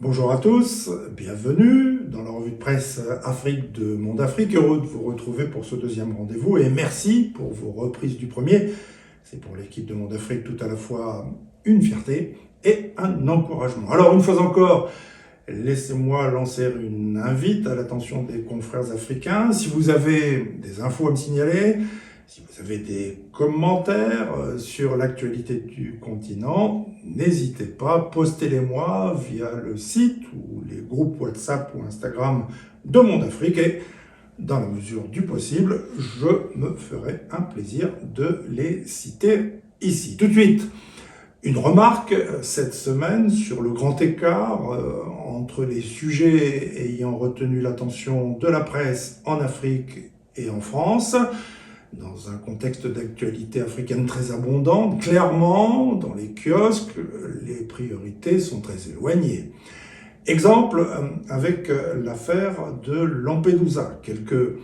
Bonjour à tous, bienvenue dans la revue de presse Afrique de Monde Afrique. Heureux de vous retrouver pour ce deuxième rendez-vous et merci pour vos reprises du premier. C'est pour l'équipe de Monde Afrique tout à la fois une fierté et un encouragement. Alors une fois encore, laissez-moi lancer une invite à l'attention des confrères africains. Si vous avez des infos à me signaler, si vous avez des commentaires sur l'actualité du continent, n'hésitez pas, postez-les-moi via le site ou les groupes WhatsApp ou Instagram de Monde Afrique et dans la mesure du possible, je me ferai un plaisir de les citer ici. Tout de suite, une remarque cette semaine sur le grand écart entre les sujets ayant retenu l'attention de la presse en Afrique et en France. Dans un contexte d'actualité africaine très abondante, clairement, dans les kiosques, les priorités sont très éloignées. Exemple avec l'affaire de Lampedusa. Quelques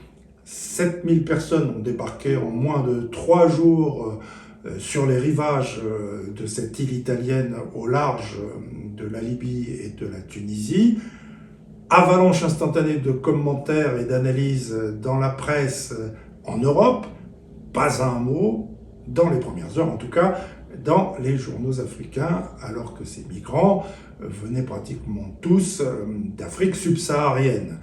7000 personnes ont débarqué en moins de 3 jours sur les rivages de cette île italienne au large de la Libye et de la Tunisie. Avalanche instantanée de commentaires et d'analyses dans la presse en Europe, pas un mot, dans les premières heures en tout cas, dans les journaux africains, alors que ces migrants venaient pratiquement tous d'Afrique subsaharienne.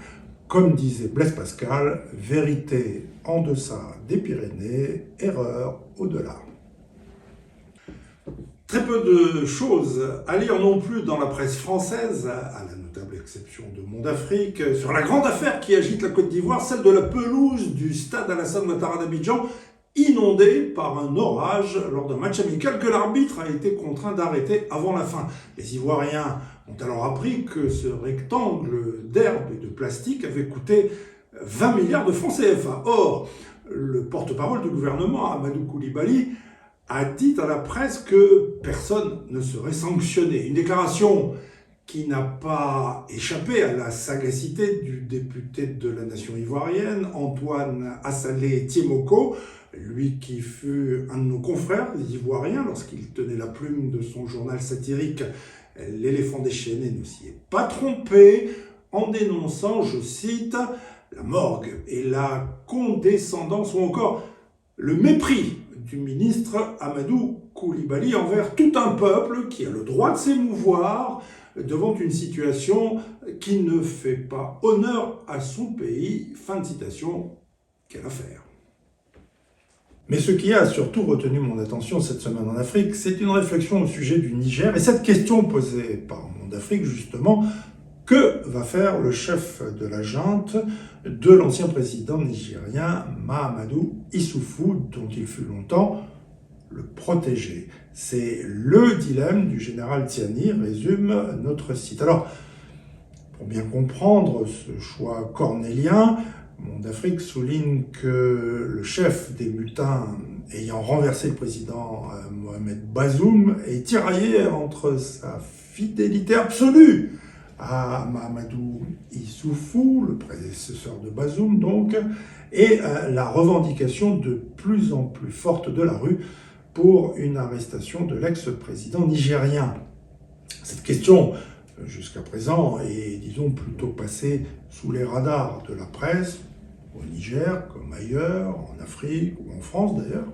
Comme disait Blaise Pascal, vérité en deçà des Pyrénées, erreur au-delà. Très peu de choses à lire non plus dans la presse française, à la notable exception de Monde Afrique, sur la grande affaire qui agite la Côte d'Ivoire, celle de la pelouse du stade Alassane Ouattara d'Abidjan, inondée par un orage lors d'un match amical que l'arbitre a été contraint d'arrêter avant la fin. Les Ivoiriens ont alors appris que ce rectangle d'herbe et de plastique avait coûté 20 milliards de francs CFA. Or, le porte-parole du gouvernement, Amadou Koulibaly, a dit à la presse que personne ne serait sanctionné. Une déclaration qui n'a pas échappé à la sagacité du député de la nation ivoirienne, Antoine Assalé Tiemoko, lui qui fut un de nos confrères, les Ivoiriens, lorsqu'il tenait la plume de son journal satirique « L'éléphant déchaîné » ne s'y est pas trompé, en dénonçant, je cite, la morgue et la condescendance ou encore le mépris du ministre Amadou Koulibaly envers tout un peuple qui a le droit de s'émouvoir devant une situation qui ne fait pas honneur à son pays. Fin de citation, quelle affaire. Mais ce qui a surtout retenu mon attention cette semaine en Afrique, c'est une réflexion au sujet du Niger et cette question posée par Monde Afrique justement, que va faire le chef de la junte de l'ancien président nigérien Mahamadou Issoufou, dont il fut longtemps le protégé? C'est le dilemme du général Tiani, résume notre site. Alors, pour bien comprendre ce choix cornélien, Monde Afrique souligne que le chef des mutins ayant renversé le président Mohamed Bazoum est tiraillé entre sa fidélité absolue à Mahamadou Issoufou, le prédécesseur de Bazoum donc, et la revendication de plus en plus forte de la rue pour une arrestation de l'ex-président nigérien. Cette question, jusqu'à présent, est, disons, plutôt passée sous les radars de la presse, au Niger comme ailleurs, en Afrique ou en France d'ailleurs,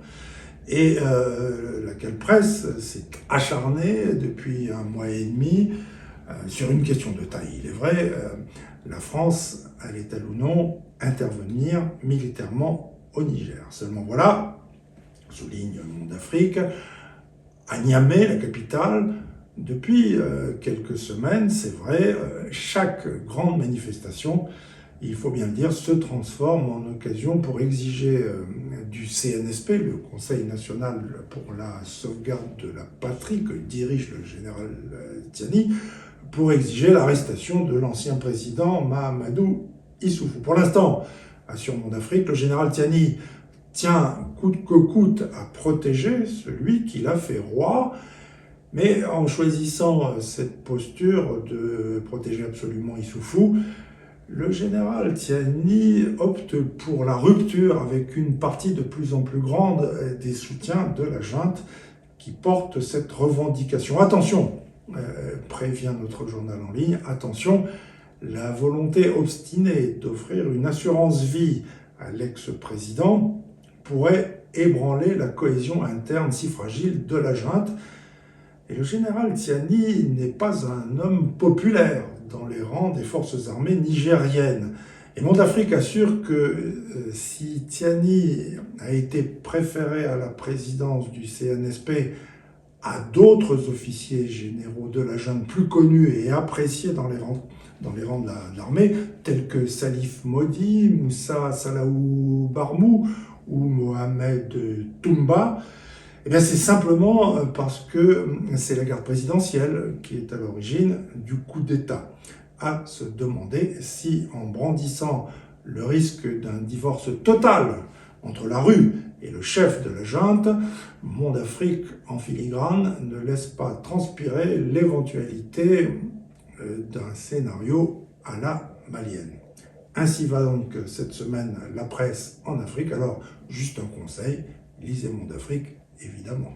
et laquelle presse s'est acharnée depuis un mois et demi sur une question de taille. Il est vrai, la France allait-elle ou non intervenir militairement au Niger? Seulement voilà, souligne Monde Afrique, à Niamey, la capitale, depuis quelques semaines, c'est vrai, chaque grande manifestation, il faut bien le dire, se transforme en occasion pour exiger du CNSP, le Conseil national pour la sauvegarde de la patrie que dirige le général Tiani, pour exiger l'arrestation de l'ancien président Mahamadou Issoufou. Pour l'instant, assure Monde Afrique, le général Tiani tient coûte que coûte à protéger celui qui l'a fait roi, mais en choisissant cette posture de protéger absolument Issoufou, le général Tiani opte pour la rupture avec une partie de plus en plus grande des soutiens de la junte qui porte cette revendication. Attention, prévient notre journal en ligne. Attention, la volonté obstinée d'offrir une assurance vie à l'ex-président pourrait ébranler la cohésion interne si fragile de la junte. Et le général Tiani n'est pas un homme populaire dans les rangs des forces armées nigériennes. Et Monde Afrique assure que si Tiani a été préféré à la présidence du CNSP à d'autres officiers généraux de la junte plus connus et appréciés dans les rangs de l'armée, tels que Salif Modi, Moussa Salaou Barmou ou Mohamed Toumba, eh bien c'est simplement parce que c'est la garde présidentielle qui est à l'origine du coup d'État. À se demander si, en brandissant le risque d'un divorce total entre la rue et le chef de la junte, Monde Afrique en filigrane ne laisse pas transpirer l'éventualité d'un scénario à la malienne. Ainsi va donc cette semaine la presse en Afrique. Alors, juste un conseil, lisez Monde Afrique, évidemment.